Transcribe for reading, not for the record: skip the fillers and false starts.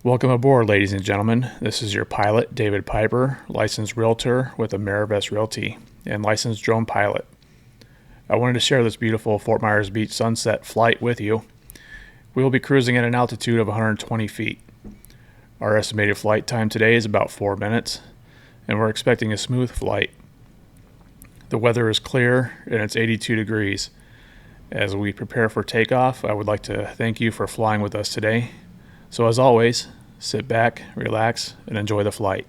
Welcome aboard, ladies and gentlemen. This is your pilot, David Piper, licensed realtor with Amerivest Realty and licensed drone pilot. I wanted to share this beautiful Fort Myers Beach sunset flight with you. We will be cruising at an altitude of 120 feet. Our estimated flight time today is about 4 minutes, and we're expecting a smooth flight. The weather is clear and it's 82 degrees. As we prepare for takeoff, I would like to thank you for flying with us today. So as always, sit back, relax, and enjoy the flight.